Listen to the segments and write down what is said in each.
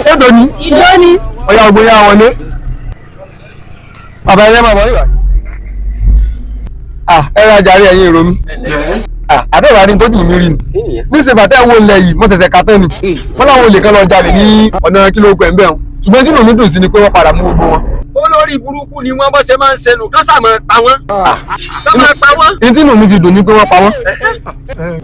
Ṣé doni? Ìdóni. Ọ̀yá ògbóyá wọlé. Bàbá ẹlẹ́ máa bọ̀ nígbà. Ẹ ra jàre ẹ̀yin èrò mi. Àbẹ̀wò àdín tó jù mí rí ni. Níṣẹ́ bàtà ẹ̀wọ̀n ilẹ̀ yìí mo ṣẹ̀ṣẹ̀ kàtẹ́ ni. Wọ́n láwọn olè kan lọ jalè ní ọ̀nà kílógún ẹ̀ ń bẹ̀ wọn. Ṣùgbọ́n tí inú mi dùn sí ni pé wọ́n padà mú gbogbo wọn. Olórí burúkú ni wọ́n bọ́ ṣe máa ń ṣẹnu kásà máa pa wọ́n. Kọ́ máa pa wọ́n. Ní tí inú mi fi dùn ni pé wọ́n pa wọ́n.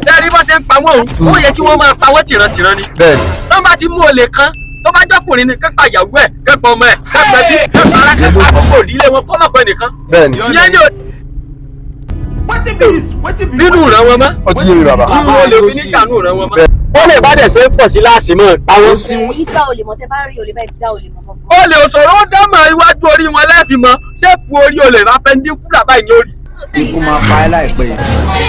Ṣé rí bọ́ ṣe ń pa wọ́n o? Ó yẹ kí wọ́n máa pa wọ́n tìrantìran ni. Bẹ́ẹ̀ni. Tọ́ bá ti mú olè kan tó bá jọkùnrin ni kẹ́kọ̀ọ́ ìyàwó ẹ̀ kẹ́kọ̀ọ́ ọmọ ẹ̀ kẹ́kọ̀ọ́ ẹbí kẹ́kọ̀ọ́ ara kẹ́kọ̀ọ́ àkókò ìdílé wọn kọ́ mọ̀kọ́ nìkan. Bẹ́ẹ̀ni. Ìyẹn ni nínú ìran wọn mọ́. Ó ti yé mi bàbá. Nínú olè fi ní kànú ìran wọn mọ́. Ó lè bá dẹ̀ ṣe ń pọ̀ sí láàsì mọ́ àwọn. Ìgbà olè mọ̀ tẹ́ bá rí olè bẹ́ẹ̀ dá olè mọ̀. Olè òṣòro ó dámọ̀ iwájú orí wọn lẹ́ẹ̀fì mọ́ ṣéèpù orí olè rápẹ́ndíkúlà báyìí ní orí. Ikú máa pa ẹ́ láìpẹ́.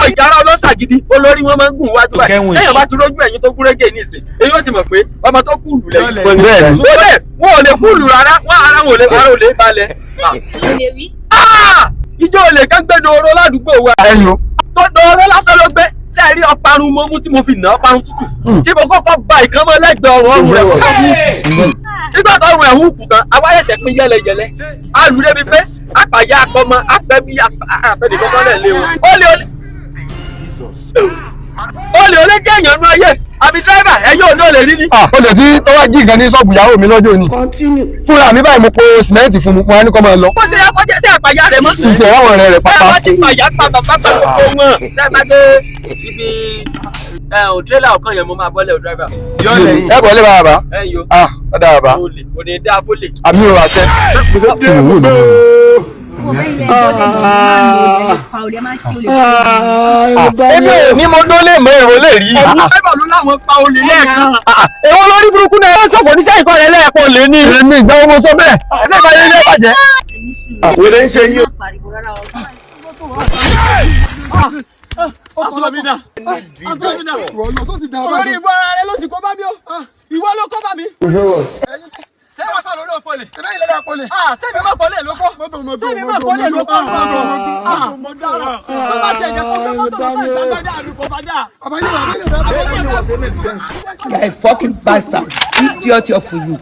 Ìjàrá ọlọ́ṣà gidi olórí wọn máa ń gùn wájú báyìí. Lẹ́yìn bá ti rójú ẹ̀yìn tó gúnrégé nísìn èyí ó ti mọ̀ pé ọmọ tó kúlù lẹ́yìn. Bẹ́ẹ̀ni. Sólè wọn ò lè kúlù rárá wọn ara wọn ò lè balẹ̀. Ìjọ olè kan gbé dòró ládùúgbò wa. Ẹyin o. Tó dòró lásán ló gbé ṣe rí ọparun mọ́mú tí mo fi nà ọparun tútù. Tí mo kọ́kọ́ ba ìkan mọ́ lẹ́gbẹ̀ẹ́ ọrùn rẹ̀ fún mi. Nígbà tó ọrùn ẹ̀ hù kù tán awáyẹ̀sẹ̀ pín yẹ́lẹyẹ̀lẹ. Alùdé bíi pé àpàyà akọmọ apẹ́ bí àfẹnìkọ́kọ́ náà lé wọn. Olè jẹ́ èèyàn nú ayé àbí dírẹ́bà ẹ̀yìn òní ò lè rí ni. Olè tí tó wá jí nǹkan ní ṣọ́ọ̀bù ìyàwó mi lọ́jọ́ òní. Fúnra mi báyìí mo po sìmẹ́ǹtì fún mu wá ní kọ́ máa lọ. Bó ṣe yẹ kó jẹ́ sí àpàyà rẹ̀ mọ́. Ìtì ẹ̀rọ àwọn ọ̀rẹ́ rẹ̀ pápá. Bẹ́ẹ̀ wọ́n ti pàyà pàtàkì gbogbo wọn. Dẹ́gbẹ́ dé ibi tírélà ọ̀kan yẹn mo máa bọ́lẹ̀ o dírẹ́bà. Ẹ bọ̀ lé bàbá. Ẹ yo. Ọ̀dà bàbá. Olè kò ní dá fólè. Àmì ò àṣẹ. Ebi ò ní mo dólé mọ èrò lè rí. Sábà ló láwọn pa olè lẹ́ẹ̀kan. Èwo lórí burúkú náà ó ṣòfò níṣẹ́ ìkọ́ rẹ̀ lẹ́ẹ̀kan lé ní. Èmi ìgbà wo mo sọ bẹ́ẹ̀? Ẹsẹ̀ ìbáyé ilé bàjẹ́. Wèrè ń ṣe yín. Aṣọ mi dà. Aṣọ mi dà. Olórí ìwọ ara rẹ ló sì kó bá mi o. Ìwọ ló kó bá mi. Ṣé wọ́n kọ́ lórí òpó lè? Ṣé ilé náà pọ̀lẹ̀? Ṣé mi máa pọ̀lẹ̀ ló kọ́? Ṣé mi máa pọ̀lẹ̀ ló kọ́? Mo dára. Tó bá tiẹ̀ jẹ́ kó gbé mọ́tò lọ́tọ̀ ìgbàgbọ́dá mi kò bá dà. You are a fucking bastard. Idiot of you.